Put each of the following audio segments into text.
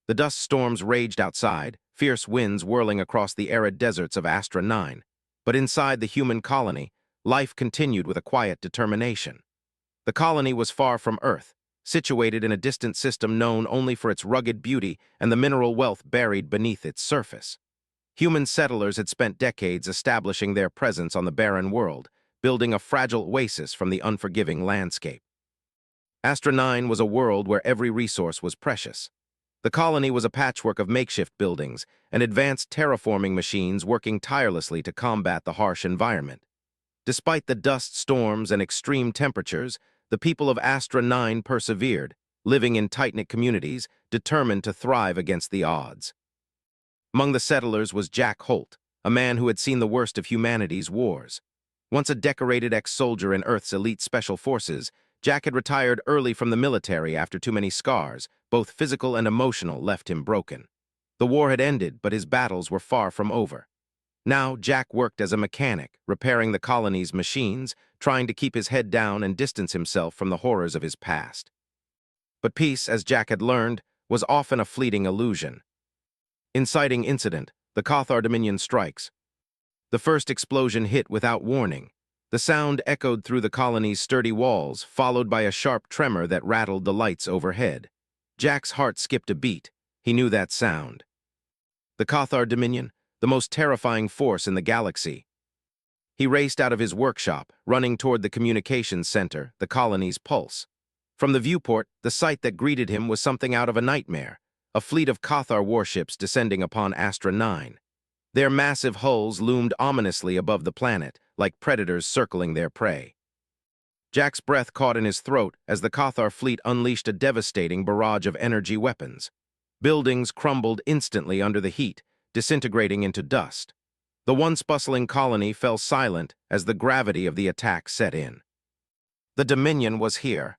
The dust storms raged outside, fierce winds whirling across the arid deserts of Astra 9. But inside the human colony, life continued with a quiet determination. The colony was far from Earth, situated in a distant system known only for its rugged beauty and the mineral wealth buried beneath its surface. Human settlers had spent decades establishing their presence on the barren world, building a fragile oasis from the unforgiving landscape. Astra 9 was a world where every resource was precious. The colony was a patchwork of makeshift buildings and advanced terraforming machines working tirelessly to combat the harsh environment. Despite the dust storms and extreme temperatures, the people of Astra 9 persevered, living in tight-knit communities, determined to thrive against the odds. Among the settlers was Jack Holt, a man who had seen the worst of humanity's wars. Once a decorated ex-soldier in Earth's elite special forces, Jack had retired early from the military after too many scars, both physical and emotional, left him broken. The war had ended, but his battles were far from over. Now, Jack worked as a mechanic, repairing the colony's machines, trying to keep his head down and distance himself from the horrors of his past. But peace, as Jack had learned, was often a fleeting illusion. Inciting incident, the Cathar Dominion strikes. The first explosion hit without warning. The sound echoed through the colony's sturdy walls, followed by a sharp tremor that rattled the lights overhead. Jack's heart skipped a beat. He knew that sound. The Cathar Dominion, the most terrifying force in the galaxy. He raced out of his workshop, running toward the communications center, the colony's pulse. From the viewport, the sight that greeted him was something out of a nightmare. A fleet of Cathar warships descending upon Astra 9. Their massive hulls loomed ominously above the planet, like predators circling their prey. Jack's breath caught in his throat as the Cathar fleet unleashed a devastating barrage of energy weapons. Buildings crumbled instantly under the heat, disintegrating into dust. The once bustling colony fell silent as the gravity of the attack set in. The Dominion was here.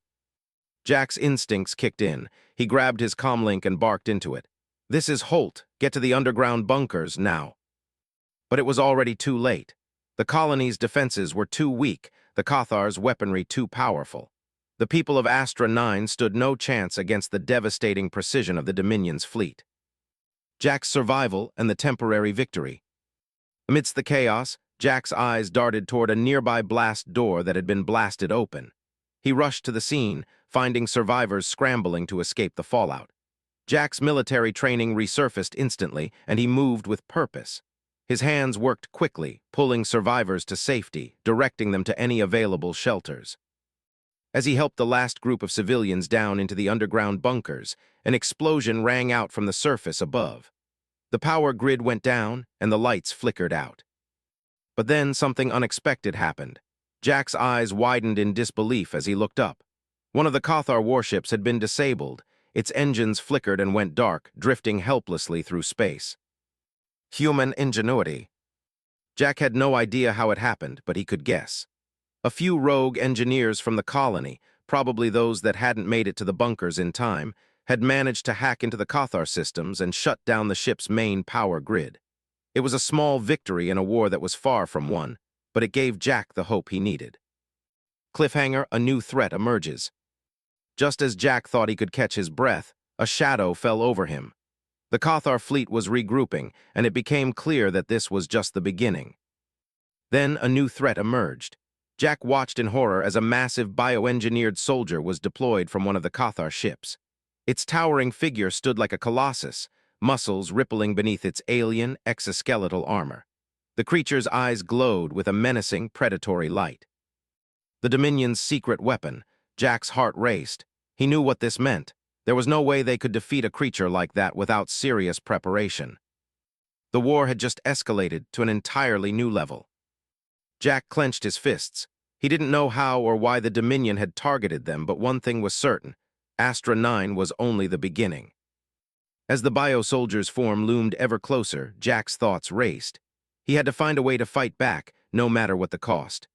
Jack's instincts kicked in. He grabbed his comlink and barked into it. "This is Holt. Get to the underground bunkers now." But it was already too late. The colony's defenses were too weak, the Cathar's weaponry too powerful. The people of Astra 9 stood no chance against the devastating precision of the Dominion's fleet. Jack's survival and the temporary victory. Amidst the chaos, Jack's eyes darted toward a nearby blast door that had been blasted open. He rushed to the scene, finding survivors scrambling to escape the fallout. Jack's military training resurfaced instantly, and he moved with purpose. His hands worked quickly, pulling survivors to safety, directing them to any available shelters. As he helped the last group of civilians down into the underground bunkers, an explosion rang out from the surface above. The power grid went down, and the lights flickered out. But then something unexpected happened. Jack's eyes widened in disbelief as he looked up. One of the Cathar warships had been disabled. Its engines flickered and went dark, drifting helplessly through space. Human ingenuity. Jack had no idea how it happened, but he could guess. A few rogue engineers from the colony, probably those that hadn't made it to the bunkers in time, had managed to hack into the Cathar systems and shut down the ship's main power grid. It was a small victory in a war that was far from won, but it gave Jack the hope he needed. Cliffhanger, a new threat emerges. Just as Jack thought he could catch his breath, a shadow fell over him. The Cathar fleet was regrouping, and it became clear that this was just the beginning. Then a new threat emerged. Jack watched in horror as a massive bioengineered soldier was deployed from one of the Cathar ships. Its towering figure stood like a colossus, muscles rippling beneath its alien, exoskeletal armor. The creature's eyes glowed with a menacing, predatory light. The Dominion's secret weapon. Jack's heart raced. He knew what this meant. There was no way they could defeat a creature like that without serious preparation. The war had just escalated to an entirely new level. Jack clenched his fists. He didn't know how or why the Dominion had targeted them, but one thing was certain. Astra 9 was only the beginning. As the bio-soldier's form loomed ever closer, Jack's thoughts raced. He had to find a way to fight back, no matter what the cost.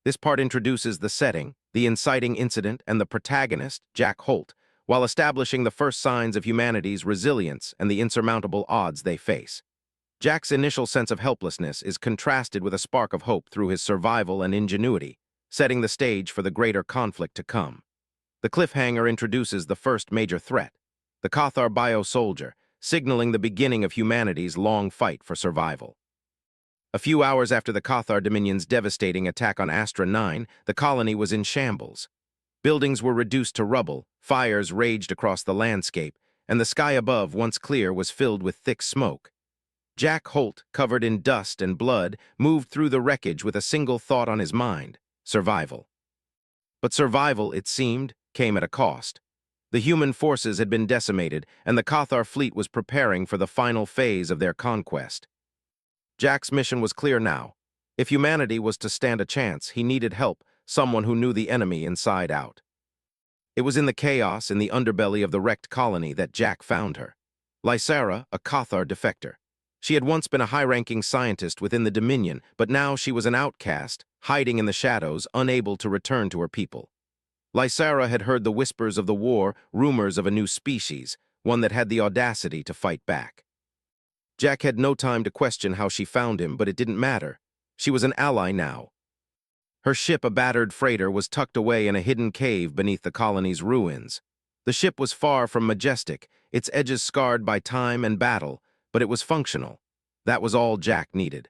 This part introduces the setting, the inciting incident, and the protagonist, Jack Holt, while establishing the first signs of humanity's resilience and the insurmountable odds they face. Jack's initial sense of helplessness is contrasted with a spark of hope through his survival and ingenuity, setting the stage for the greater conflict to come. The cliffhanger introduces the first major threat. the Cathar bio-soldier, signaling the beginning of humanity's long fight for survival. A few hours after the Cathar Dominion's devastating attack on Astra 9, the colony was in shambles. Buildings were reduced to rubble, fires raged across the landscape, and the sky above, once clear, was filled with thick smoke. Jack Holt, covered in dust and blood, moved through the wreckage with a single thought on his mind: survival. But survival, it seemed, came at a cost. The human forces had been decimated, and the Cathar fleet was preparing for the final phase of their conquest. Jack's mission was clear now. If humanity was to stand a chance, he needed help, someone who knew the enemy inside out. It was in the chaos, in the underbelly of the wrecked colony, that Jack found her. Lysara, a Cathar defector. She had once been a high-ranking scientist within the Dominion, but now she was an outcast, hiding in the shadows, unable to return to her people. Lysara had heard the whispers of the war, rumors of a new species, one that had the audacity to fight back. Jack had no time to question how she found him, but it didn't matter. She was an ally now. Her ship, a battered freighter, was tucked away in a hidden cave beneath the colony's ruins. The ship was far from majestic, its edges scarred by time and battle, but it was functional. That was all Jack needed.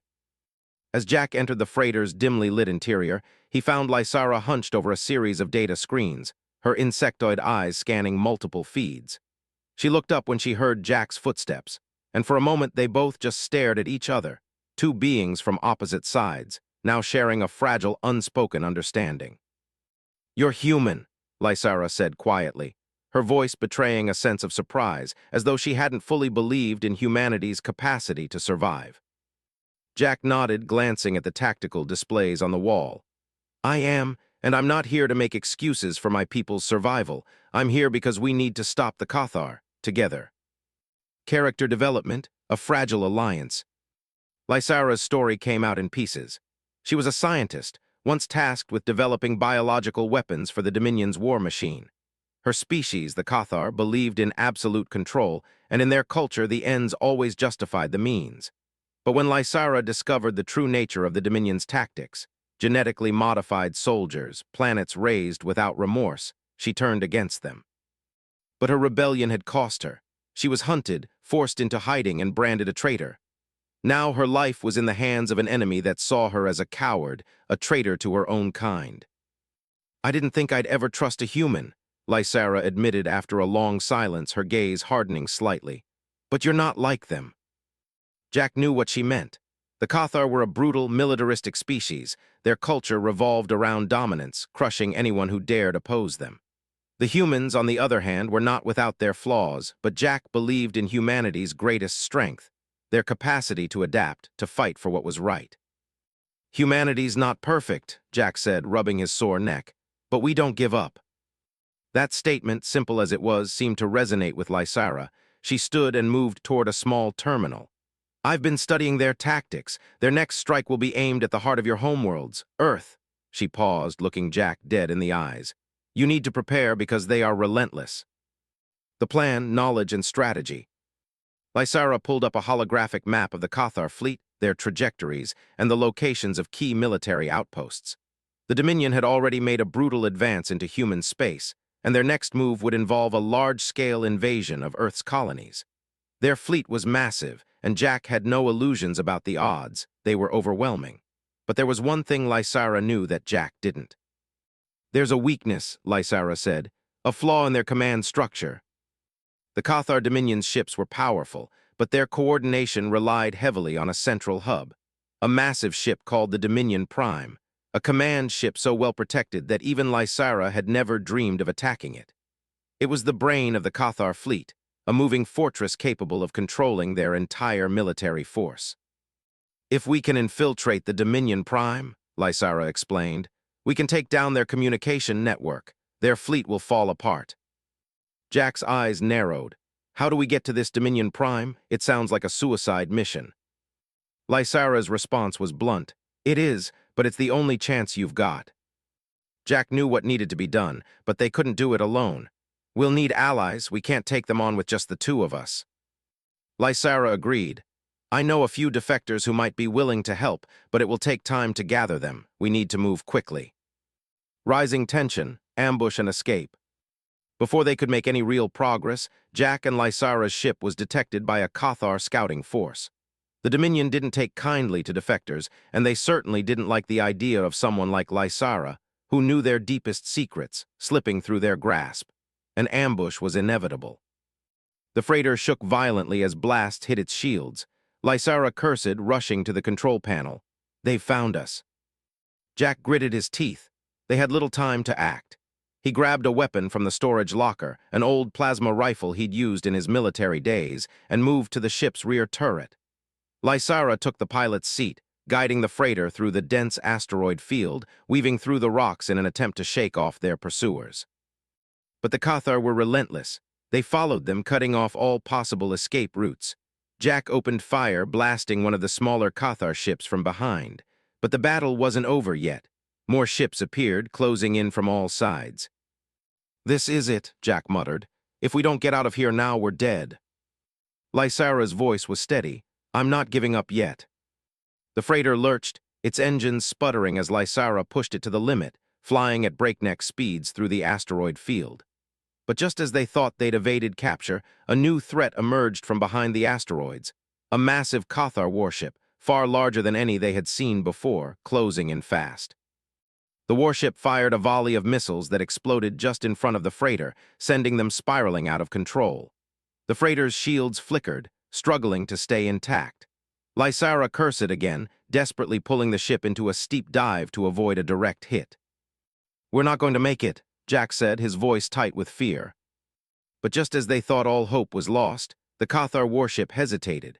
As Jack entered the freighter's dimly lit interior, he found Lysara hunched over a series of data screens, her insectoid eyes scanning multiple feeds. She looked up when she heard Jack's footsteps, and for a moment they both just stared at each other, two beings from opposite sides, now sharing a fragile, unspoken understanding. "You're human," Lysara said quietly, her voice betraying a sense of surprise, as though she hadn't fully believed in humanity's capacity to survive. Jack nodded, glancing at the tactical displays on the wall. "I am, and I'm not here to make excuses for my people's survival. I'm here because we need to stop the Cathar, together." Character development, a fragile alliance. Lysara's story came out in pieces. She was a scientist, once tasked with developing biological weapons for the Dominion's war machine. Her species, the Cathar, believed in absolute control, and in their culture the ends always justified the means. But when Lysara discovered the true nature of the Dominion's tactics, genetically modified soldiers, planets razed without remorse, she turned against them. But her rebellion had cost her. She was hunted, forced into hiding, and branded a traitor. Now her life was in the hands of an enemy that saw her as a coward, a traitor to her own kind. "I didn't think I'd ever trust a human," Lysara admitted after a long silence, her gaze hardening slightly. "But you're not like them." Jack knew what she meant. The Cathar were a brutal, militaristic species. Their culture revolved around dominance, crushing anyone who dared oppose them. The humans, on the other hand, were not without their flaws, but Jack believed in humanity's greatest strength: their capacity to adapt, to fight for what was right. "Humanity's not perfect," Jack said, rubbing his sore neck, "but we don't give up." That statement, simple as it was, seemed to resonate with Lysara. She stood and moved toward a small terminal. "I've been studying their tactics. Their next strike will be aimed at the heart of your homeworlds, Earth." She paused, looking Jack dead in the eyes. "You need to prepare because they are relentless." The plan, knowledge, and strategy. Lysara pulled up a holographic map of the Cathar fleet, their trajectories, and the locations of key military outposts. The Dominion had already made a brutal advance into human space, and their next move would involve a large-scale invasion of Earth's colonies. Their fleet was massive, and Jack had no illusions about the odds. They were overwhelming. But there was one thing Lysara knew that Jack didn't. "There's a weakness," Lysara said, "a flaw in their command structure." The Cathar Dominion's ships were powerful, but their coordination relied heavily on a central hub, a massive ship called the Dominion Prime, a command ship so well protected that even Lysara had never dreamed of attacking it. It was the brain of the Cathar fleet, a moving fortress capable of controlling their entire military force. "If we can infiltrate the Dominion Prime," Lysara explained, "we can take down their communication network. Their fleet will fall apart." Jack's eyes narrowed. "How do we get to this Dominion Prime? It sounds like a suicide mission." Lysara's response was blunt. "It is, but it's the only chance you've got." Jack knew what needed to be done, but they couldn't do it alone. "We'll need allies. We can't take them on with just the two of us." Lysara agreed. "I know a few defectors who might be willing to help, but it will take time to gather them. We need to move quickly." Rising tension, ambush and escape. Before they could make any real progress, Jack and Lysara's ship was detected by a Cathar scouting force. The Dominion didn't take kindly to defectors, and they certainly didn't like the idea of someone like Lysara, who knew their deepest secrets, slipping through their grasp. An ambush was inevitable. The freighter shook violently as blasts hit its shields. Lysara cursed, rushing to the control panel. "They've found us." Jack gritted his teeth. They had little time to act. He grabbed a weapon from the storage locker, an old plasma rifle he'd used in his military days, and moved to the ship's rear turret. Lysara took the pilot's seat, guiding the freighter through the dense asteroid field, weaving through the rocks in an attempt to shake off their pursuers. But the Cathar were relentless. They followed them, cutting off all possible escape routes. Jack opened fire, blasting one of the smaller Cathar ships from behind. But the battle wasn't over yet. More ships appeared, closing in from all sides. "This is it," Jack muttered. "If we don't get out of here now, we're dead." Lysara's voice was steady. "I'm not giving up yet." The freighter lurched, its engines sputtering as Lysara pushed it to the limit, flying at breakneck speeds through the asteroid field. But just as they thought they'd evaded capture, a new threat emerged from behind the asteroids. A massive Cathar warship, far larger than any they had seen before, closing in fast. The warship fired a volley of missiles that exploded just in front of the freighter, sending them spiraling out of control. The freighter's shields flickered, struggling to stay intact. Lysara cursed again, desperately pulling the ship into a steep dive to avoid a direct hit. "We're not going to make it," Jack said, his voice tight with fear. But just as they thought all hope was lost, the Cathar warship hesitated.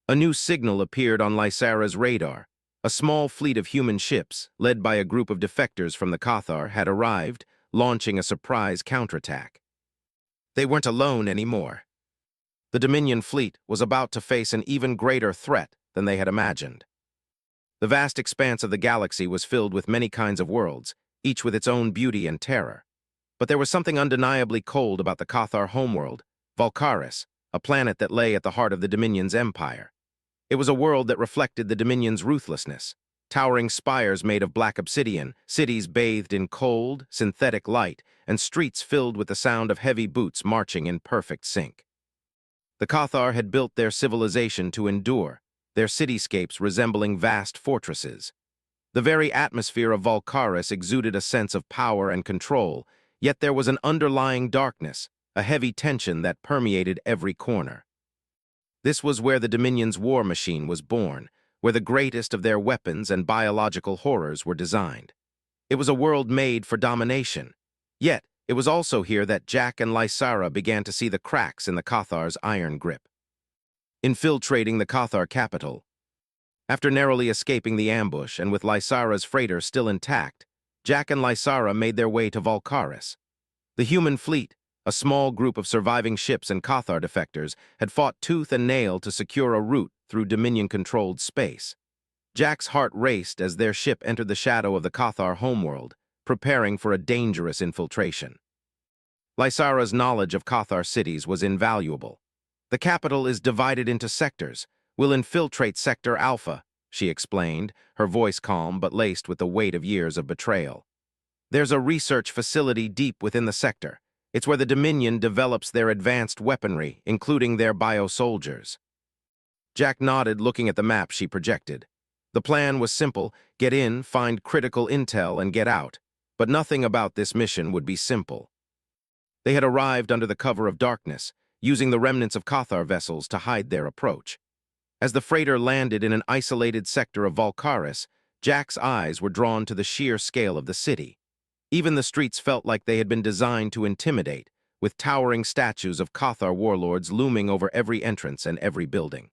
A new signal appeared on Lysara's radar. A small fleet of human ships, led by a group of defectors from the Cathar, had arrived, launching a surprise counterattack. They weren't alone anymore. The Dominion fleet was about to face an even greater threat than they had imagined. The vast expanse of the galaxy was filled with many kinds of worlds, each with its own beauty and terror. But there was something undeniably cold about the Cathar homeworld, Valkaris, a planet that lay at the heart of the Dominion's empire. It was a world that reflected the Dominion's ruthlessness. Towering spires made of black obsidian, cities bathed in cold, synthetic light, and streets filled with the sound of heavy boots marching in perfect sync. The Cathar had built their civilization to endure, their cityscapes resembling vast fortresses. The very atmosphere of Valkaris exuded a sense of power and control, yet there was an underlying darkness, a heavy tension that permeated every corner. This was where the Dominion's war machine was born, where the greatest of their weapons and biological horrors were designed. It was a world made for domination. Yet, it was also here that Jack and Lysara began to see the cracks in the Cathar's iron grip. Infiltrating the Cathar capital. After narrowly escaping the ambush and with Lysara's freighter still intact, Jack and Lysara made their way to Valkaris. The human fleet, a small group of surviving ships and Cathar defectors, had fought tooth and nail to secure a route through Dominion-controlled space. Jack's heart raced as their ship entered the shadow of the Cathar homeworld, preparing for a dangerous infiltration. Lysara's knowledge of Cathar cities was invaluable. "The capital is divided into sectors. We'll infiltrate Sector Alpha," she explained, her voice calm but laced with the weight of years of betrayal. "There's a research facility deep within the sector. It's where the Dominion develops their advanced weaponry, including their bio-soldiers." Jack nodded, looking at the map she projected. The plan was simple: get in, find critical intel, and get out. But nothing about this mission would be simple. They had arrived under the cover of darkness, using the remnants of Cathar vessels to hide their approach. As the freighter landed in an isolated sector of Valkaris, Jack's eyes were drawn to the sheer scale of the city. Even the streets felt like they had been designed to intimidate, with towering statues of Cathar warlords looming over every entrance and every building.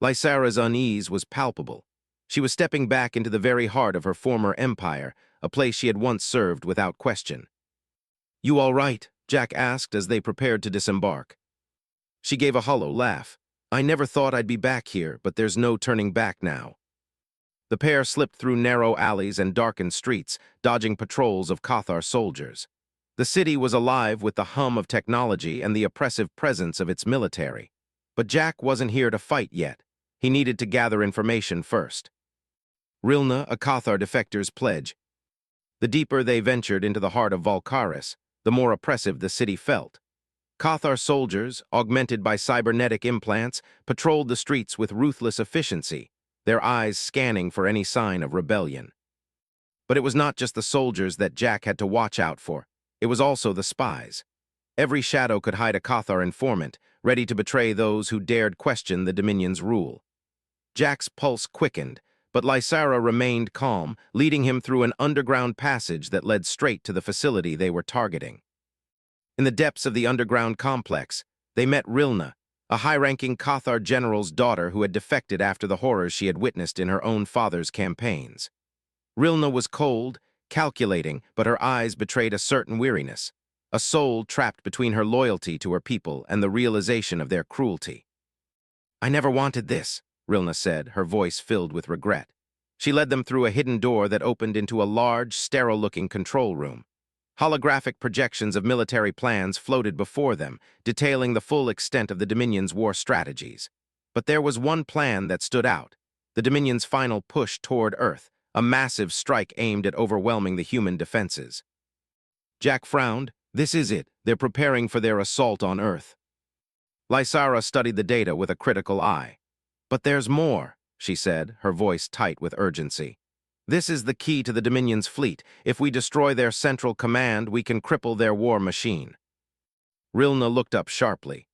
Lysara's unease was palpable. She was stepping back into the very heart of her former empire, a place she had once served without question. "You all right?" Jack asked as they prepared to disembark. She gave a hollow laugh. "I never thought I'd be back here, but there's no turning back now." The pair slipped through narrow alleys and darkened streets, dodging patrols of Cathar soldiers. The city was alive with the hum of technology and the oppressive presence of its military. But Jack wasn't here to fight yet. He needed to gather information first. Rilna, a Cathar defector's pledge. The deeper they ventured into the heart of Valkaris, the more oppressive the city felt. Cathar soldiers, augmented by cybernetic implants, patrolled the streets with ruthless efficiency, their eyes scanning for any sign of rebellion. But it was not just the soldiers that Jack had to watch out for. It was also the spies. Every shadow could hide a Cathar informant, ready to betray those who dared question the Dominion's rule. Jack's pulse quickened, but Lysara remained calm, leading him through an underground passage that led straight to the facility they were targeting. In the depths of the underground complex, they met Rilna, a high-ranking Cathar general's daughter who had defected after the horrors she had witnessed in her own father's campaigns. Rilna was cold, calculating, but her eyes betrayed a certain weariness, a soul trapped between her loyalty to her people and the realization of their cruelty. "I never wanted this," Rilna said, her voice filled with regret. She led them through a hidden door that opened into a large, sterile-looking control room. Holographic projections of military plans floated before them, detailing the full extent of the Dominion's war strategies. But there was one plan that stood out: the Dominion's final push toward Earth, a massive strike aimed at overwhelming the human defenses. Jack frowned. This is it. They're preparing for their assault on Earth. Lysara studied the data with a critical eye. "But there's more," she said, her voice tight with urgency. "This is the key to the Dominion's fleet. If we destroy their central command, we can cripple their war machine." Rilna looked up sharply.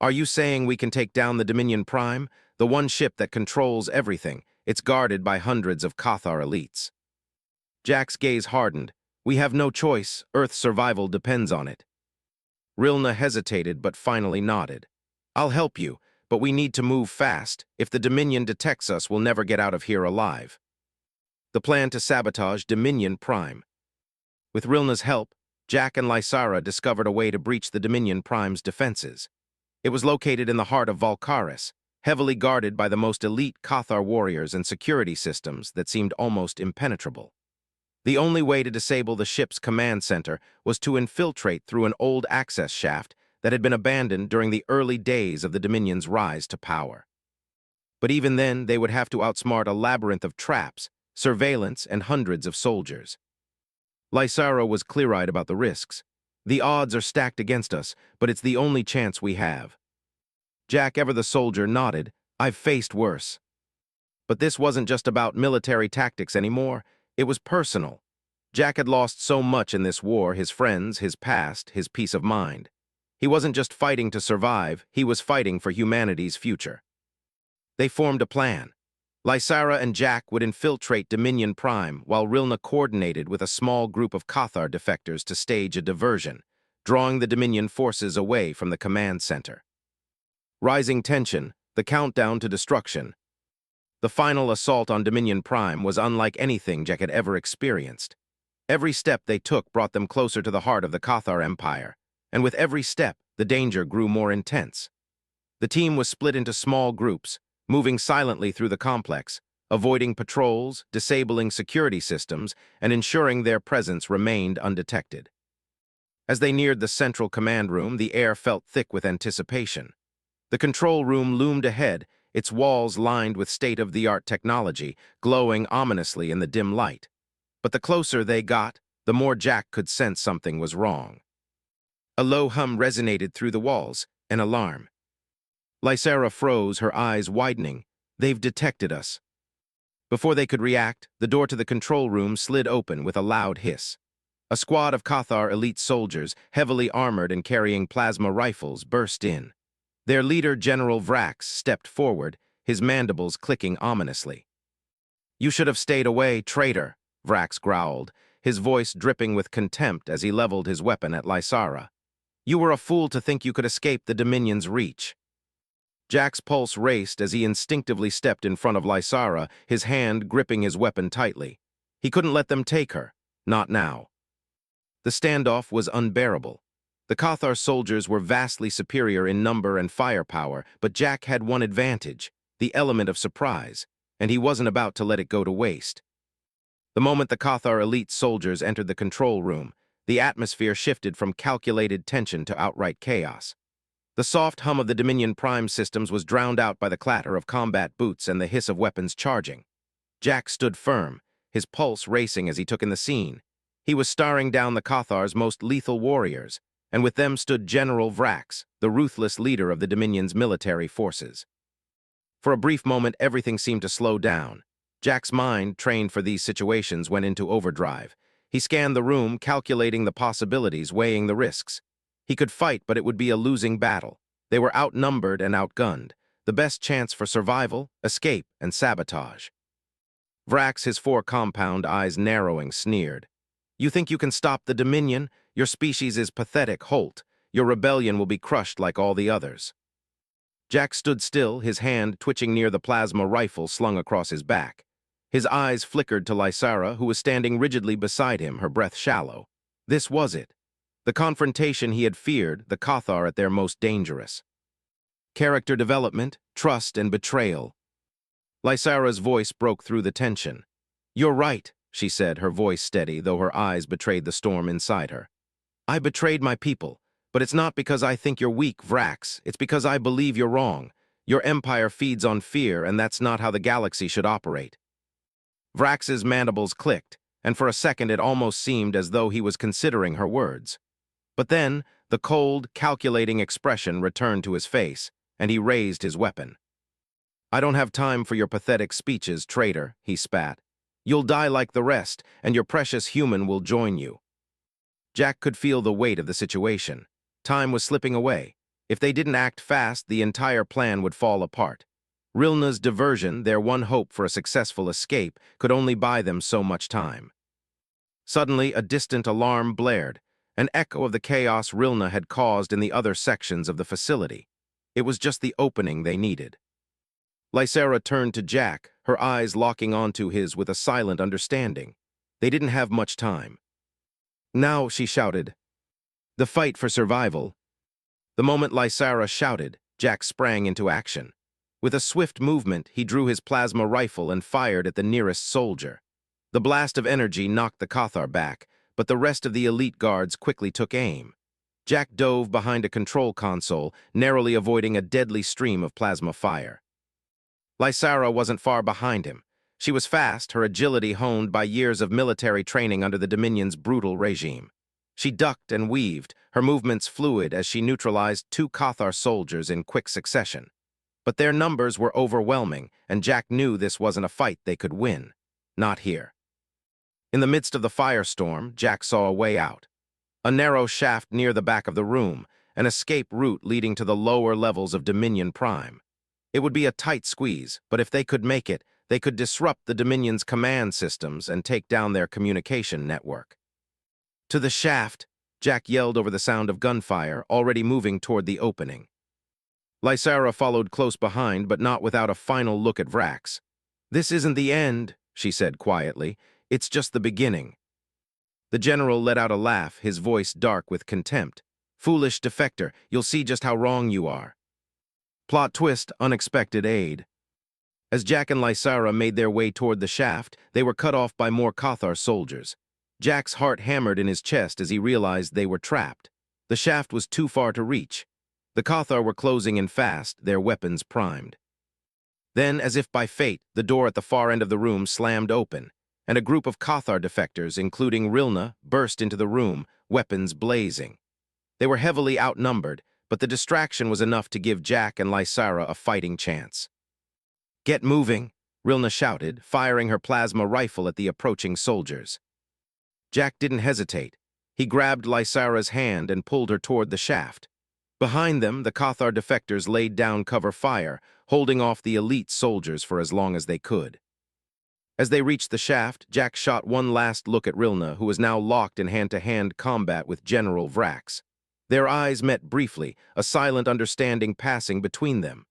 "Are you saying we can take down the Dominion Prime? The one ship that controls everything. It's guarded by hundreds of Cathar elites." Jack's gaze hardened. "We have no choice. Earth's survival depends on it." Rilna hesitated but finally nodded. "I'll help you, but we need to move fast. If the Dominion detects us, we'll never get out of here alive." The plan to sabotage Dominion Prime. With Rilna's help, Jack and Lysara discovered a way to breach the Dominion Prime's defenses. It was located in the heart of Valkaris, heavily guarded by the most elite Cathar warriors and security systems that seemed almost impenetrable. The only way to disable the ship's command center was to infiltrate through an old access shaft that had been abandoned during the early days of the Dominion's rise to power. But even then, they would have to outsmart a labyrinth of traps, surveillance, and hundreds of soldiers. Lysara was clear-eyed about the risks. "The odds are stacked against us, but it's the only chance we have." Jack, ever the soldier, nodded. "I've faced worse." But this wasn't just about military tactics anymore. It was personal. Jack had lost so much in this war: his friends, his past, his peace of mind. He wasn't just fighting to survive, he was fighting for humanity's future. They formed a plan. Lysara and Jack would infiltrate Dominion Prime, while Rilna coordinated with a small group of Cathar defectors to stage a diversion, drawing the Dominion forces away from the command center. Rising tension, the countdown to destruction. The final assault on Dominion Prime was unlike anything Jack had ever experienced. Every step they took brought them closer to the heart of the Cathar Empire, and with every step, the danger grew more intense. The team was split into small groups, moving silently through the complex, avoiding patrols, disabling security systems, and ensuring their presence remained undetected. As they neared the central command room, the air felt thick with anticipation. The control room loomed ahead, its walls lined with state-of-the-art technology, glowing ominously in the dim light. But the closer they got, the more Jack could sense something was wrong. A low hum resonated through the walls, an alarm. Lysara froze, her eyes widening. "They've detected us." Before they could react, the door to the control room slid open with a loud hiss. A squad of Cathar elite soldiers, heavily armored and carrying plasma rifles, burst in. Their leader, General Vrax, stepped forward, his mandibles clicking ominously. "You should have stayed away, traitor," Vrax growled, his voice dripping with contempt as he leveled his weapon at Lysara. "You were a fool to think you could escape the Dominion's reach." Jack's pulse raced as he instinctively stepped in front of Lysara, his hand gripping his weapon tightly. He couldn't let them take her. Not now. The standoff was unbearable. The Cathar soldiers were vastly superior in number and firepower, but Jack had one advantage: the element of surprise, and he wasn't about to let it go to waste. The moment the Cathar elite soldiers entered the control room, the atmosphere shifted from calculated tension to outright chaos. The soft hum of the Dominion Prime systems was drowned out by the clatter of combat boots and the hiss of weapons charging. Jack stood firm, his pulse racing as he took in the scene. He was staring down the Cathar's most lethal warriors, and with them stood General Vrax, the ruthless leader of the Dominion's military forces. For a brief moment, everything seemed to slow down. Jack's mind, trained for these situations, went into overdrive. He scanned the room, calculating the possibilities, weighing the risks. He could fight, but it would be a losing battle. They were outnumbered and outgunned. The best chance for survival, escape, and sabotage. Vrax, his four-compound eyes narrowing, sneered. "You think you can stop the Dominion? Your species is pathetic, Holt. Your rebellion will be crushed like all the others." Jack stood still, his hand twitching near the plasma rifle slung across his back. His eyes flickered to Lysara, who was standing rigidly beside him, her breath shallow. This was it. The confrontation he had feared, the Cathar at their most dangerous. Character development, trust, and betrayal. Lysara's voice broke through the tension. "You're right," she said, her voice steady, though her eyes betrayed the storm inside her. "I betrayed my people. But it's not because I think you're weak, Vrax. It's because I believe you're wrong. Your empire feeds on fear, and that's not how the galaxy should operate." Vrax's mandibles clicked, and for a second it almost seemed as though he was considering her words. But then, the cold, calculating expression returned to his face, and he raised his weapon. "I don't have time for your pathetic speeches, traitor," he spat. "You'll die like the rest, and your precious human will join you." Jack could feel the weight of the situation. Time was slipping away. If they didn't act fast, the entire plan would fall apart. Rilna's diversion, their one hope for a successful escape, could only buy them so much time. Suddenly, a distant alarm blared, an echo of the chaos Rilna had caused in the other sections of the facility. It was just the opening they needed. Lysara turned to Jack, her eyes locking onto his with a silent understanding. They didn't have much time. "Now," she shouted. "The fight for survival." The moment Lysara shouted, Jack sprang into action. With a swift movement, he drew his plasma rifle and fired at the nearest soldier. The blast of energy knocked the Cathar back, but the rest of the elite guards quickly took aim. Jack dove behind a control console, narrowly avoiding a deadly stream of plasma fire. Lysara wasn't far behind him. She was fast, her agility honed by years of military training under the Dominion's brutal regime. She ducked and weaved, her movements fluid as she neutralized two Cathar soldiers in quick succession. But their numbers were overwhelming, and Jack knew this wasn't a fight they could win. Not here. In the midst of the firestorm, Jack saw a way out. A narrow shaft near the back of the room, an escape route leading to the lower levels of Dominion Prime. It would be a tight squeeze, but if they could make it, they could disrupt the Dominion's command systems and take down their communication network. "To the shaft!" Jack yelled over the sound of gunfire, already moving toward the opening. Lysara followed close behind, but not without a final look at Vrax. "This isn't the end," she said quietly. "It's just the beginning." The general let out a laugh, his voice dark with contempt. "Foolish defector, you'll see just how wrong you are." Plot twist, unexpected aid. As Jack and Lysara made their way toward the shaft, they were cut off by more Cathar soldiers. Jack's heart hammered in his chest as he realized they were trapped. The shaft was too far to reach. The Cathar were closing in fast, their weapons primed. Then, as if by fate, the door at the far end of the room slammed open, and a group of Cathar defectors, including Rilna, burst into the room, weapons blazing. They were heavily outnumbered, but the distraction was enough to give Jack and Lysara a fighting chance. "Get moving," Rilna shouted, firing her plasma rifle at the approaching soldiers. Jack didn't hesitate. He grabbed Lysara's hand and pulled her toward the shaft. Behind them, the Cathar defectors laid down cover fire, holding off the elite soldiers for as long as they could. As they reached the shaft, Jack shot one last look at Rilna, who was now locked in hand-to-hand combat with General Vrax. Their eyes met briefly, a silent understanding passing between them.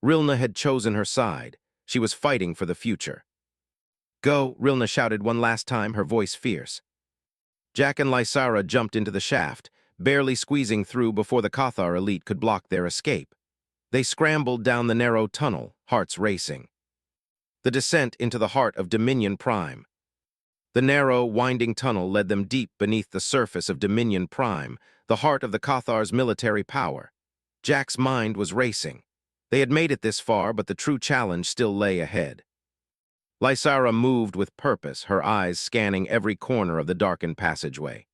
Rilna had chosen her side. She was fighting for the future. "Go," Rilna shouted one last time, her voice fierce. Jack and Lysara jumped into the shaft, barely squeezing through before the Cathar elite could block their escape. They scrambled down the narrow tunnel, hearts racing. The descent into the heart of Dominion Prime. The narrow, winding tunnel led them deep beneath the surface of Dominion Prime, the heart of the Cathar's military power. Jack's mind was racing. They had made it this far, but the true challenge still lay ahead. Lysara moved with purpose, her eyes scanning every corner of the darkened passageway.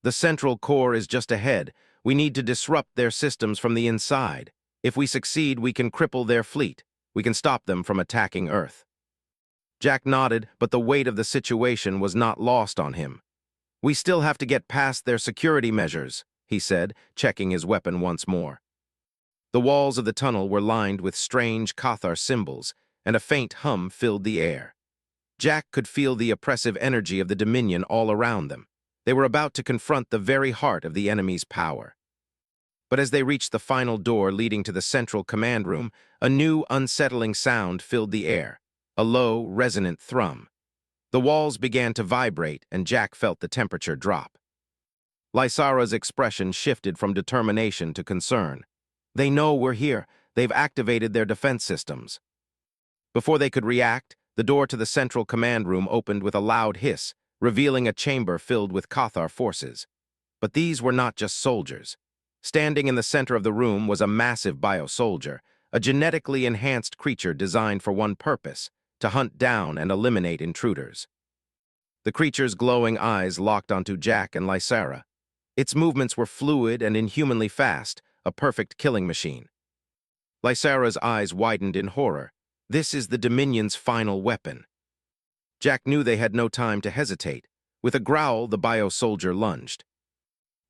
The central core is just ahead. We need to disrupt their systems from the inside. If we succeed, we can cripple their fleet. We can stop them from attacking Earth. Jack nodded, but the weight of the situation was not lost on him. We still have to get past their security measures, he said, checking his weapon once more. The walls of the tunnel were lined with strange Cathar symbols, and a faint hum filled the air. Jack could feel the oppressive energy of the Dominion all around them. They were about to confront the very heart of the enemy's power. But as they reached the final door leading to the central command room, a new, unsettling sound filled the air, a low, resonant thrum. The walls began to vibrate, and Jack felt the temperature drop. Lysara's expression shifted from determination to concern. They know we're here. They've activated their defense systems. Before they could react, the door to the central command room opened with a loud hiss, revealing a chamber filled with Cathar forces. But these were not just soldiers. Standing in the center of the room was a massive bio-soldier, a genetically enhanced creature designed for one purpose: to hunt down and eliminate intruders. The creature's glowing eyes locked onto Jack and Lysara. Its movements were fluid and inhumanly fast, a perfect killing machine. Lysara's eyes widened in horror. This is the Dominion's final weapon. Jack knew they had no time to hesitate. With a growl, the bio-soldier lunged.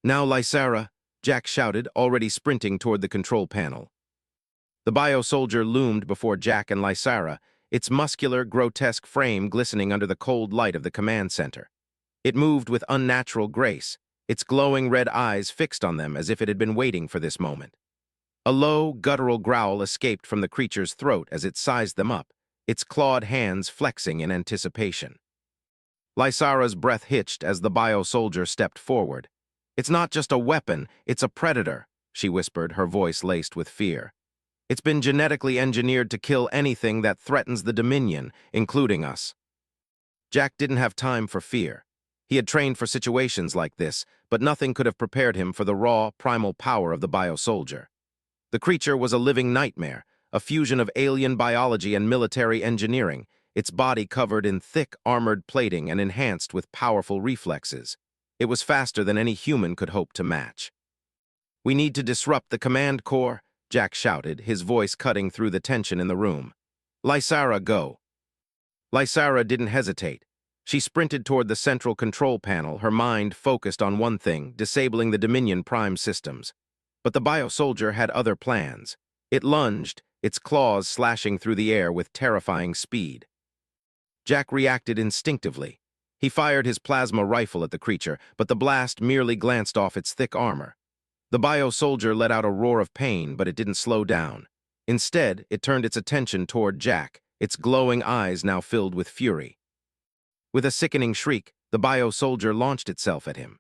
"Now, Lysara," Jack shouted, already sprinting toward the control panel. The bio-soldier loomed before Jack and Lysara, its muscular, grotesque frame glistening under the cold light of the command center. It moved with unnatural grace, its glowing red eyes fixed on them as if it had been waiting for this moment. A low, guttural growl escaped from the creature's throat as it sized them up, its clawed hands flexing in anticipation. Lysara's breath hitched as the bio-soldier stepped forward. "It's not just a weapon, it's a predator," she whispered, her voice laced with fear. "It's been genetically engineered to kill anything that threatens the Dominion, including us." Jack didn't have time for fear. He had trained for situations like this, but nothing could have prepared him for the raw, primal power of the bio-soldier. The creature was a living nightmare, a fusion of alien biology and military engineering, its body covered in thick, armored plating and enhanced with powerful reflexes. It was faster than any human could hope to match. "We need to disrupt the command core," Jack shouted, his voice cutting through the tension in the room. "Lysara, go." Lysara didn't hesitate. She sprinted toward the central control panel, her mind focused on one thing: disabling the Dominion Prime systems. But the bio-soldier had other plans. It lunged, its claws slashing through the air with terrifying speed. Jack reacted instinctively. He fired his plasma rifle at the creature, but the blast merely glanced off its thick armor. The bio-soldier let out a roar of pain, but it didn't slow down. Instead, it turned its attention toward Jack, its glowing eyes now filled with fury. With a sickening shriek, the bio-soldier launched itself at him.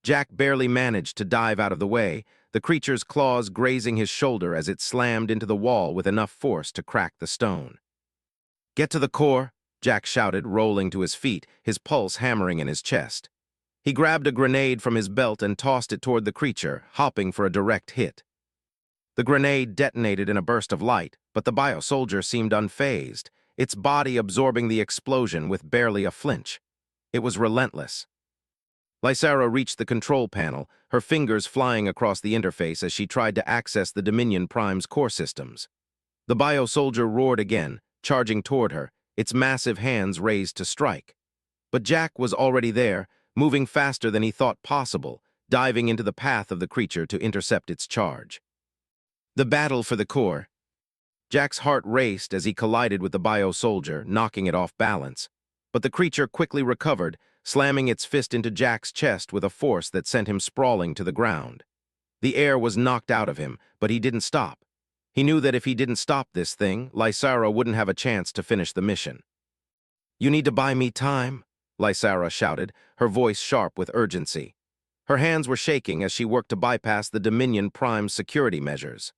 Jack barely managed to dive out of the way, the creature's claws grazing his shoulder as it slammed into the wall with enough force to crack the stone. "Get to the core," Jack shouted, rolling to his feet, his pulse hammering in his chest. He grabbed a grenade from his belt and tossed it toward the creature, hopping for a direct hit. The grenade detonated in a burst of light, but the bio-soldier seemed unfazed, its body absorbing the explosion with barely a flinch. It was relentless. Lysara reached the control panel, her fingers flying across the interface as she tried to access the Dominion Prime's core systems. The bio-soldier roared again, charging toward her, its massive hands raised to strike. But Jack was already there, moving faster than he thought possible, diving into the path of the creature to intercept its charge. The battle for the core. Jack's heart raced as he collided with the bio-soldier, knocking it off balance. But the creature quickly recovered, slamming its fist into Jack's chest with a force that sent him sprawling to the ground. The air was knocked out of him, but he didn't stop. He knew that if he didn't stop this thing, Lysara wouldn't have a chance to finish the mission. "You need to buy me time," Lysara shouted, her voice sharp with urgency. Her hands were shaking as she worked to bypass the Dominion Prime's security measures.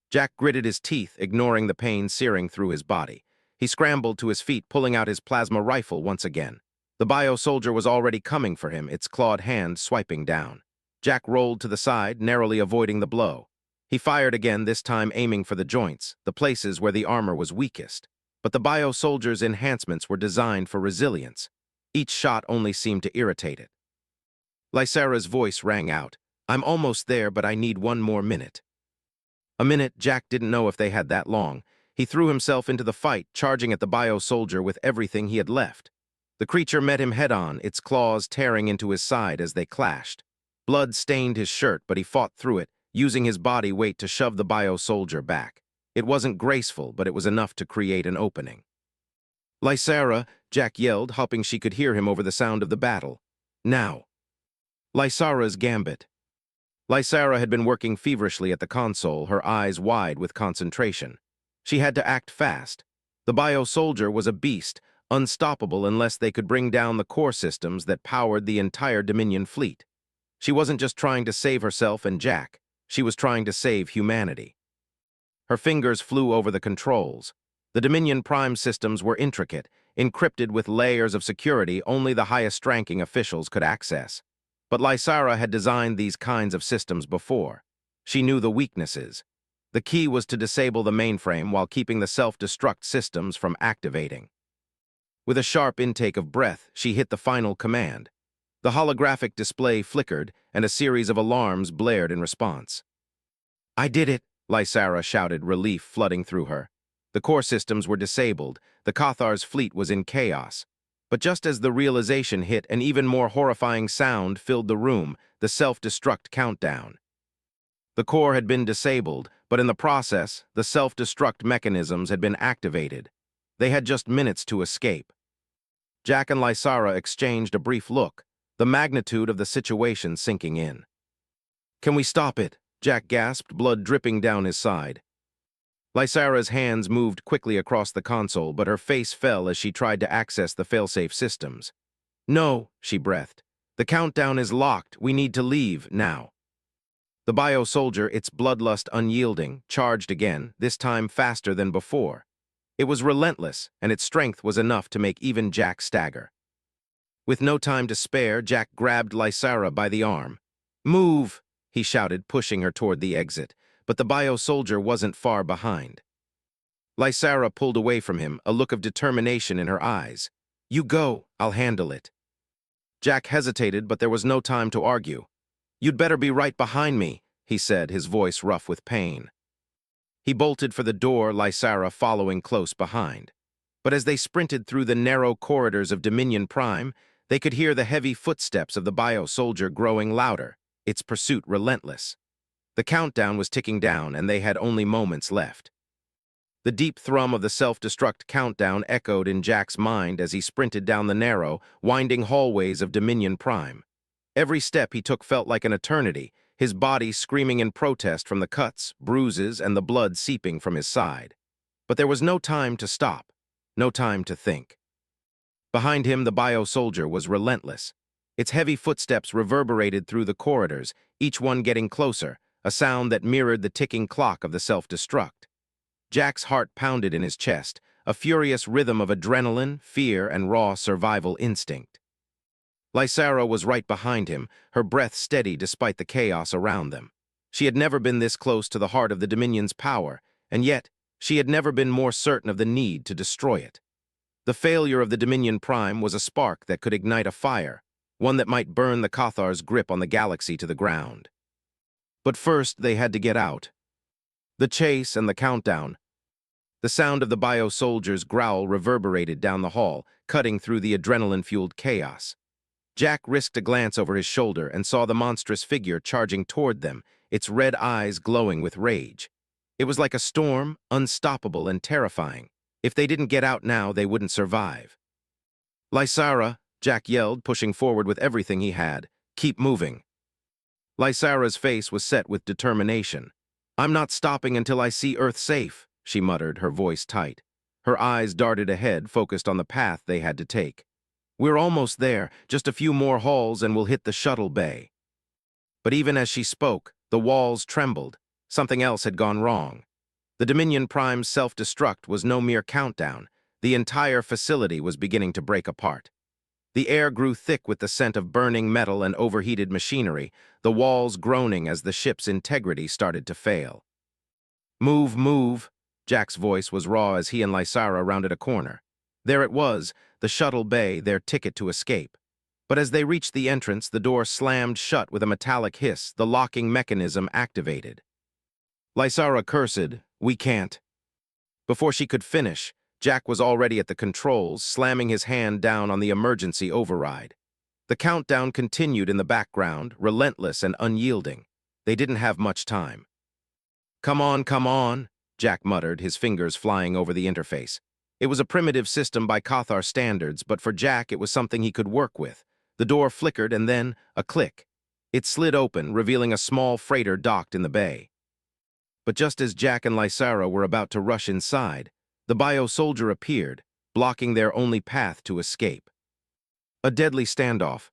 Jack gritted his teeth, ignoring the pain searing through his body. He scrambled to his feet, pulling out his plasma rifle once again. The bio-soldier was already coming for him, its clawed hand swiping down. Jack rolled to the side, narrowly avoiding the blow. He fired again, this time aiming for the joints, the places where the armor was weakest. But the bio-soldier's enhancements were designed for resilience. Each shot only seemed to irritate it. Lysara's voice rang out. I'm almost there, but I need one more minute. A minute. Jack didn't know if they had that long. He threw himself into the fight, charging at the bio-soldier with everything he had left. The creature met him head-on, its claws tearing into his side as they clashed. Blood stained his shirt, but he fought through it, using his body weight to shove the bio-soldier back. It wasn't graceful, but it was enough to create an opening. Lysara, Jack yelled, hoping she could hear him over the sound of the battle. Now. Lysara's gambit. Lysara had been working feverishly at the console, her eyes wide with concentration. She had to act fast. The bio-soldier was a beast, unstoppable unless they could bring down the core systems that powered the entire Dominion fleet. She wasn't just trying to save herself and Jack. She was trying to save humanity. Her fingers flew over the controls. The Dominion Prime systems were intricate, encrypted with layers of security only the highest-ranking officials could access. But Lysara had designed these kinds of systems before. She knew the weaknesses. The key was to disable the mainframe while keeping the self-destruct systems from activating. With a sharp intake of breath, she hit the final command. The holographic display flickered, and a series of alarms blared in response. I did it, Lysara shouted, relief flooding through her. The core systems were disabled. The Cathar's fleet was in chaos. But just as the realization hit, an even more horrifying sound filled the room, the self-destruct countdown. The core had been disabled, but in the process, the self-destruct mechanisms had been activated. They had just minutes to escape. Jack and Lysara exchanged a brief look, the magnitude of the situation sinking in. Can we stop it? Jack gasped, blood dripping down his side. Lysara's hands moved quickly across the console, but her face fell as she tried to access the failsafe systems. No, she breathed. The countdown is locked. We need to leave now. The bio-soldier, its bloodlust unyielding, charged again, this time faster than before. It was relentless, and its strength was enough to make even Jack stagger. With no time to spare, Jack grabbed Lysara by the arm. Move, he shouted, pushing her toward the exit, but the bio-soldier wasn't far behind. Lysara pulled away from him, a look of determination in her eyes. You go, I'll handle it. Jack hesitated, but there was no time to argue. You'd better be right behind me, he said, his voice rough with pain. He bolted for the door, Lysara following close behind. But as they sprinted through the narrow corridors of Dominion Prime, they could hear the heavy footsteps of the bio-soldier growing louder, its pursuit relentless. The countdown was ticking down, and they had only moments left. The deep thrum of the self-destruct countdown echoed in Jack's mind as he sprinted down the narrow, winding hallways of Dominion Prime. Every step he took felt like an eternity, his body screaming in protest from the cuts, bruises, and the blood seeping from his side. But there was no time to stop, no time to think. Behind him, the bio-soldier was relentless. Its heavy footsteps reverberated through the corridors, each one getting closer, a sound that mirrored the ticking clock of the self-destruct. Jack's heart pounded in his chest, a furious rhythm of adrenaline, fear, and raw survival instinct. Lysara was right behind him, her breath steady despite the chaos around them. She had never been this close to the heart of the Dominion's power, and yet she had never been more certain of the need to destroy it. The failure of the Dominion Prime was a spark that could ignite a fire, one that might burn the Cathar's grip on the galaxy to the ground. But first, they had to get out. The chase and the countdown. The sound of the bio-soldier's growl reverberated down the hall, cutting through the adrenaline-fueled chaos. Jack risked a glance over his shoulder and saw the monstrous figure charging toward them, its red eyes glowing with rage. It was like a storm, unstoppable and terrifying. If they didn't get out now, they wouldn't survive. Lysara, Jack yelled, pushing forward with everything he had. Keep moving. Lysara's face was set with determination. I'm not stopping until I see Earth safe, she muttered, her voice tight. Her eyes darted ahead, focused on the path they had to take. We're almost there, just a few more halls and we'll hit the shuttle bay. But even as she spoke, the walls trembled. Something else had gone wrong. The Dominion Prime's self-destruct was no mere countdown. The entire facility was beginning to break apart. The air grew thick with the scent of burning metal and overheated machinery, the walls groaning as the ship's integrity started to fail. Move, move, Jack's voice was raw as he and Lysara rounded a corner. There it was, the shuttle bay, their ticket to escape. But as they reached the entrance, the door slammed shut with a metallic hiss, the locking mechanism activated. Lysara cursed, "We can't." Before she could finish, Jack was already at the controls, slamming his hand down on the emergency override. The countdown continued in the background, relentless and unyielding. They didn't have much time. Come on," Jack muttered, his fingers flying over the interface. It was a primitive system by Cathar standards, but for Jack it was something he could work with. The door flickered and then, a click. It slid open, revealing a small freighter docked in the bay. But just as Jack and Lysara were about to rush inside, the bio-soldier appeared, blocking their only path to escape. A deadly standoff.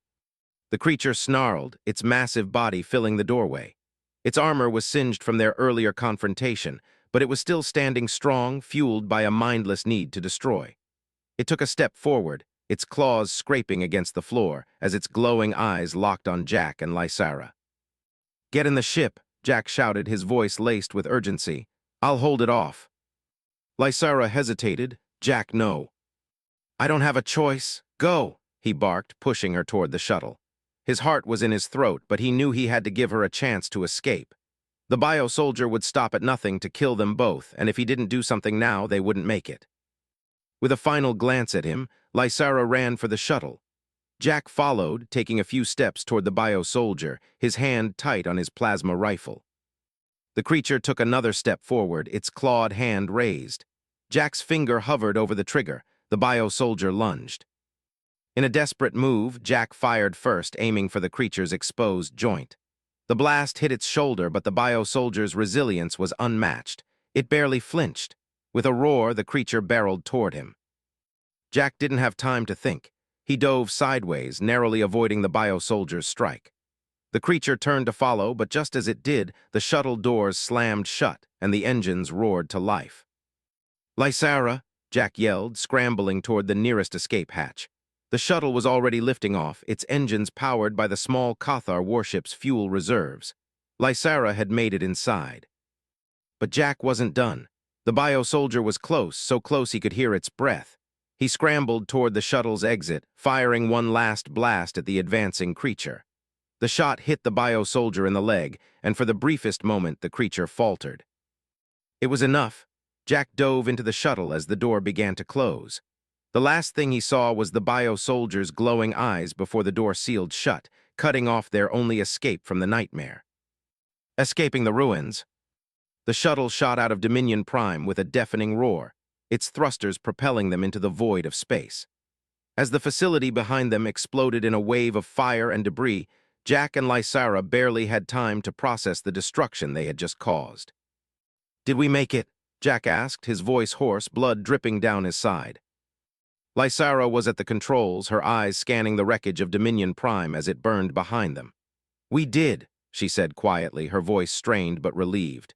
The creature snarled, its massive body filling the doorway. Its armor was singed from their earlier confrontation, but it was still standing strong, fueled by a mindless need to destroy. It took a step forward, its claws scraping against the floor as its glowing eyes locked on Jack and Lysara. "Get in the ship," Jack shouted, his voice laced with urgency. "I'll hold it off." Lysara hesitated. "Jack, no." "I don't have a choice. Go," he barked, pushing her toward the shuttle. His heart was in his throat, but he knew he had to give her a chance to escape. The bio-soldier would stop at nothing to kill them both, and if he didn't do something now, they wouldn't make it. With a final glance at him, Lysara ran for the shuttle. Jack followed, taking a few steps toward the bio-soldier, his hand tight on his plasma rifle. The creature took another step forward, its clawed hand raised. Jack's finger hovered over the trigger. The bio-soldier lunged. In a desperate move, Jack fired first, aiming for the creature's exposed joint. The blast hit its shoulder, but the bio-soldier's resilience was unmatched. It barely flinched. With a roar, the creature barreled toward him. Jack didn't have time to think. He dove sideways, narrowly avoiding the bio-soldier's strike. The creature turned to follow, but just as it did, the shuttle doors slammed shut, and the engines roared to life. "Lysara," Jack yelled, scrambling toward the nearest escape hatch. The shuttle was already lifting off, its engines powered by the small Cathar warship's fuel reserves. Lysara had made it inside. But Jack wasn't done. The bio-soldier was close, so close he could hear its breath. He scrambled toward the shuttle's exit, firing one last blast at the advancing creature. The shot hit the bio-soldier in the leg, and for the briefest moment the creature faltered. It was enough. Jack dove into the shuttle as the door began to close. The last thing he saw was the bio-soldier's glowing eyes before the door sealed shut, cutting off their only escape from the nightmare. Escaping the ruins. The shuttle shot out of Dominion Prime with a deafening roar, its thrusters propelling them into the void of space. As the facility behind them exploded in a wave of fire and debris, Jack and Lysara barely had time to process the destruction they had just caused. "Did we make it?" Jack asked, his voice hoarse, blood dripping down his side. Lysara was at the controls, her eyes scanning the wreckage of Dominion Prime as it burned behind them. "We did," she said quietly, her voice strained but relieved.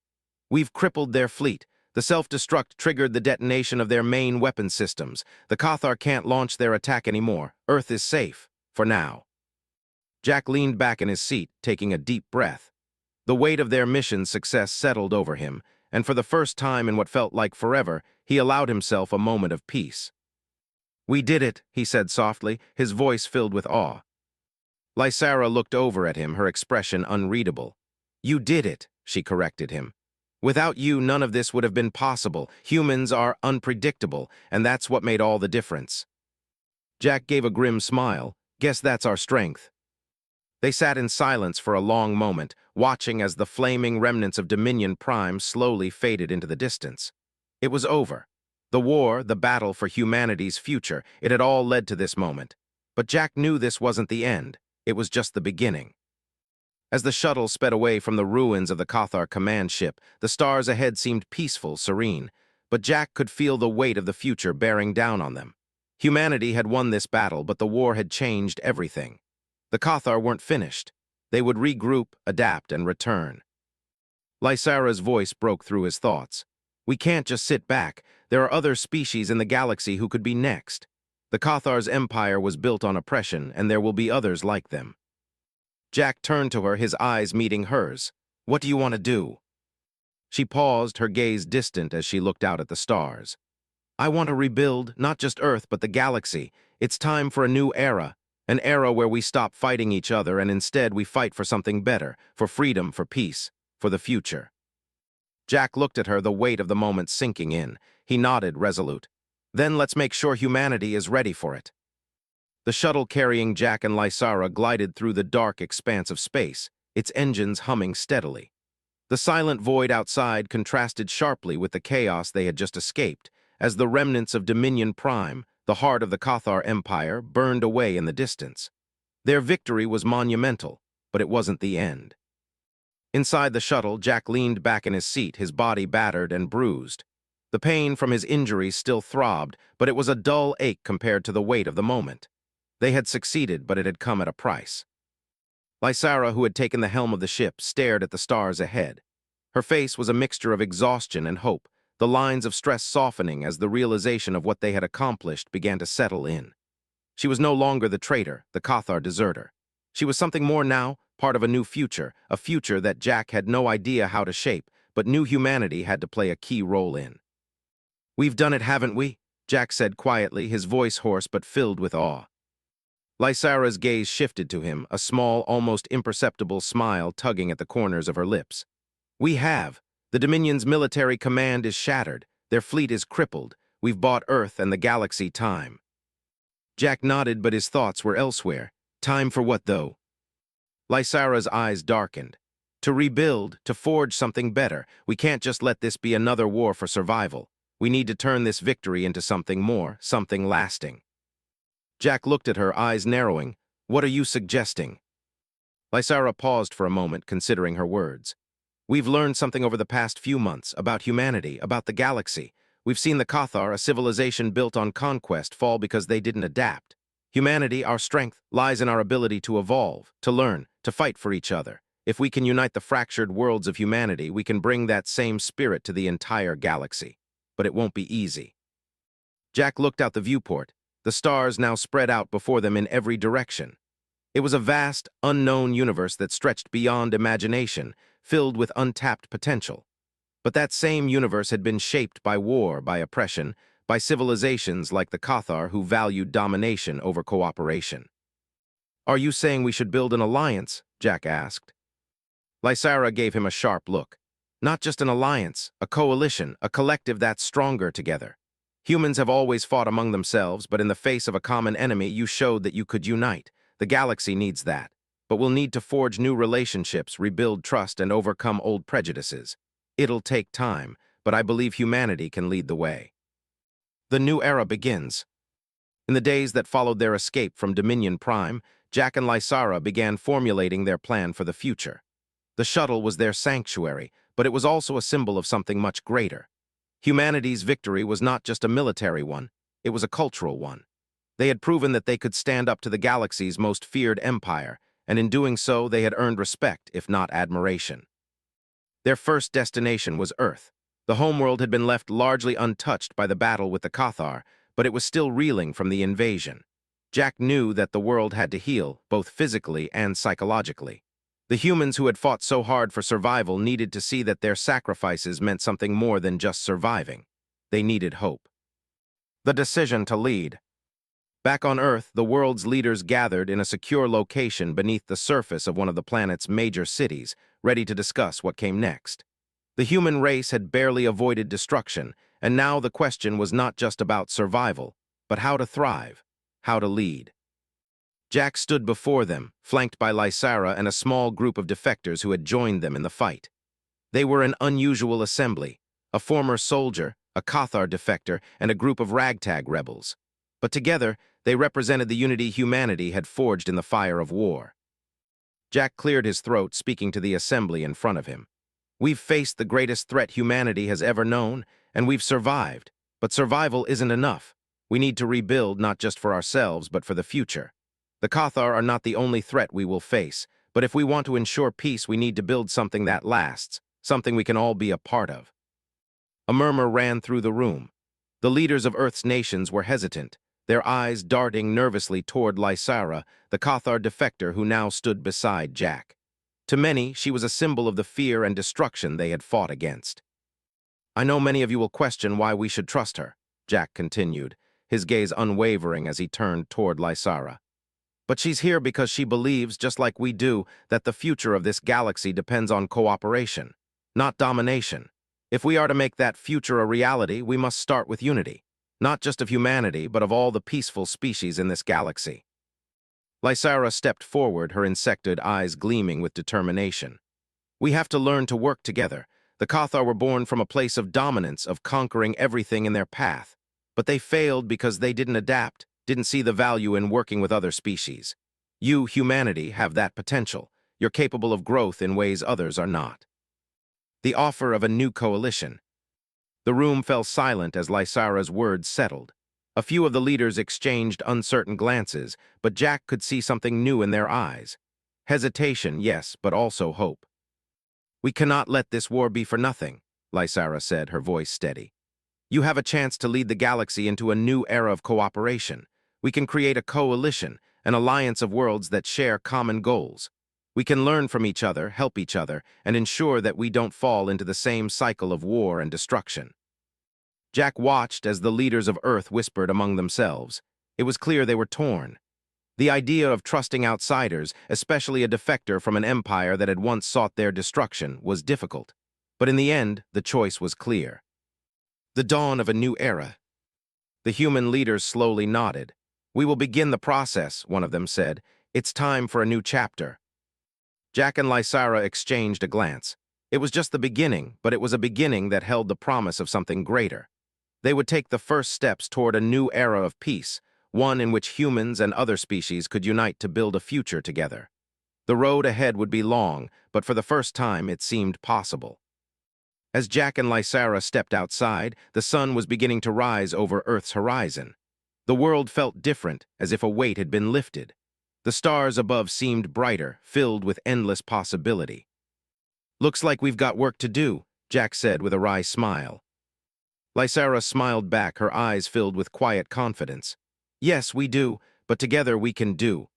"We've crippled their fleet. The self-destruct triggered the detonation of their main weapon systems. The Cathar can't launch their attack anymore. Earth is safe. For now." Jack leaned back in his seat, taking a deep breath. The weight of their mission's success settled over him, and for the first time in what felt like forever, he allowed himself a moment of peace. "We did it," he said softly, his voice filled with awe. Lysara looked over at him, her expression unreadable. "You did it," she corrected him. "Without you, none of this would have been possible. Humans are unpredictable, and that's what made all the difference." Jack gave a grim smile. "Guess that's our strength." They sat in silence for a long moment, watching as the flaming remnants of Dominion Prime slowly faded into the distance. It was over. The war, the battle for humanity's future, it had all led to this moment. But Jack knew this wasn't the end. It was just the beginning. As the shuttle sped away from the ruins of the Cathar command ship, the stars ahead seemed peaceful, serene. But Jack could feel the weight of the future bearing down on them. Humanity had won this battle, but the war had changed everything. The Cathar weren't finished. They would regroup, adapt, and return. Lysara's voice broke through his thoughts. "We can't just sit back. There are other species in the galaxy who could be next. The Cathar's empire was built on oppression, and there will be others like them." Jack turned to her, his eyes meeting hers. "What do you want to do?" She paused, her gaze distant as she looked out at the stars. I want to rebuild, not just Earth, but the galaxy. It's time for a new era. An era where we stop fighting each other and instead we fight for something better, for freedom, for peace, for the future. Jack looked at her, the weight of the moment sinking in. He nodded, resolute. Then let's make sure humanity is ready for it. The shuttle carrying Jack and Lysara glided through the dark expanse of space, its engines humming steadily. The silent void outside contrasted sharply with the chaos they had just escaped, as the remnants of Dominion Prime, the heart of the Cathar Empire, burned away in the distance. Their victory was monumental, but it wasn't the end. Inside the shuttle, Jack leaned back in his seat, his body battered and bruised. The pain from his injuries still throbbed, but it was a dull ache compared to the weight of the moment. They had succeeded, but it had come at a price. Lysara, who had taken the helm of the ship, stared at the stars ahead. Her face was a mixture of exhaustion and hope, the lines of stress softening as the realization of what they had accomplished began to settle in. She was no longer the traitor, the Cathar deserter. She was something more now, part of a new future, a future that Jack had no idea how to shape, but knew humanity had to play a key role in. We've done it, haven't we? Jack said quietly, his voice hoarse but filled with awe. Lysara's gaze shifted to him, a small, almost imperceptible smile tugging at the corners of her lips. We have. The Dominion's military command is shattered. Their fleet is crippled. We've bought Earth and the galaxy time. Jack nodded, but his thoughts were elsewhere. Time for what, though? Lysara's eyes darkened. To rebuild, to forge something better. We can't just let this be another war for survival. We need to turn this victory into something more, something lasting. Jack looked at her, eyes narrowing. What are you suggesting? Lysara paused for a moment, considering her words. We've learned something over the past few months about humanity, about the galaxy. We've seen the Cathar, a civilization built on conquest, fall because they didn't adapt. Humanity, our strength, lies in our ability to evolve, to learn, to fight for each other. If we can unite the fractured worlds of humanity, we can bring that same spirit to the entire galaxy. But it won't be easy. Jack looked out the viewport, the stars now spread out before them in every direction. It was a vast, unknown universe that stretched beyond imagination, filled with untapped potential. But that same universe had been shaped by war, by oppression, by civilizations like the Cathar who valued domination over cooperation. Are you saying we should build an alliance? Jack asked. Lysara gave him a sharp look. Not just an alliance, a coalition, a collective that's stronger together. Humans have always fought among themselves, but in the face of a common enemy, you showed that you could unite. The galaxy needs that. But we'll need to forge new relationships, rebuild trust, and overcome old prejudices. It'll take time, but I believe humanity can lead the way. The new era begins. In the days that followed their escape from Dominion Prime, Jack and Lysara began formulating their plan for the future. The shuttle was their sanctuary, but it was also a symbol of something much greater. Humanity's victory was not just a military one, it was a cultural one. They had proven that they could stand up to the galaxy's most feared empire, and in doing so they had earned respect, if not admiration. Their first destination was Earth. The homeworld had been left largely untouched by the battle with the Cathar, but it was still reeling from the invasion. Jack knew that the world had to heal, both physically and psychologically. The humans who had fought so hard for survival needed to see that their sacrifices meant something more than just surviving. They needed hope. The decision to lead. Back on Earth, the world's leaders gathered in a secure location beneath the surface of one of the planet's major cities, ready to discuss what came next. The human race had barely avoided destruction, and now the question was not just about survival, but how to thrive, how to lead. Jack stood before them, flanked by Lysara and a small group of defectors who had joined them in the fight. They were an unusual assembly, a former soldier, a Cathar defector, and a group of ragtag rebels. But together, they represented the unity humanity had forged in the fire of war. Jack cleared his throat, speaking to the assembly in front of him. We've faced the greatest threat humanity has ever known, and we've survived. But survival isn't enough. We need to rebuild not just for ourselves, but for the future. The Cathar are not the only threat we will face, but if we want to ensure peace, we need to build something that lasts, something we can all be a part of. A murmur ran through the room. The leaders of Earth's nations were hesitant, their eyes darting nervously toward Lysara, the Cathar defector who now stood beside Jack. To many, she was a symbol of the fear and destruction they had fought against. "I know many of you will question why we should trust her," Jack continued, his gaze unwavering as he turned toward Lysara. "But she's here because she believes, just like we do, that the future of this galaxy depends on cooperation, not domination. If we are to make that future a reality, we must start with unity, not just of humanity, but of all the peaceful species in this galaxy." Lysara stepped forward, her insectoid eyes gleaming with determination. "We have to learn to work together. The Cathar were born from a place of dominance, of conquering everything in their path. But they failed because they didn't adapt, didn't see the value in working with other species. You, humanity, have that potential. You're capable of growth in ways others are not." The offer of a new coalition. The room fell silent as Lysara's words settled. A few of the leaders exchanged uncertain glances, but Jack could see something new in their eyes. Hesitation, yes, but also hope. "We cannot let this war be for nothing," Lysara said, her voice steady. "You have a chance to lead the galaxy into a new era of cooperation. We can create a coalition, an alliance of worlds that share common goals. We can learn from each other, help each other, and ensure that we don't fall into the same cycle of war and destruction." Jack watched as the leaders of Earth whispered among themselves. It was clear they were torn. The idea of trusting outsiders, especially a defector from an empire that had once sought their destruction, was difficult. But in the end, the choice was clear. The dawn of a new era. The human leaders slowly nodded. "We will begin the process," one of them said. "It's time for a new chapter." Jack and Lysara exchanged a glance. It was just the beginning, but it was a beginning that held the promise of something greater. They would take the first steps toward a new era of peace, one in which humans and other species could unite to build a future together. The road ahead would be long, but for the first time it seemed possible. As Jack and Lysara stepped outside, the sun was beginning to rise over Earth's horizon. The world felt different, as if a weight had been lifted. The stars above seemed brighter, filled with endless possibility. "Looks like we've got work to do," Jack said with a wry smile. Lysara smiled back, her eyes filled with quiet confidence. "Yes, we do, but together we can do.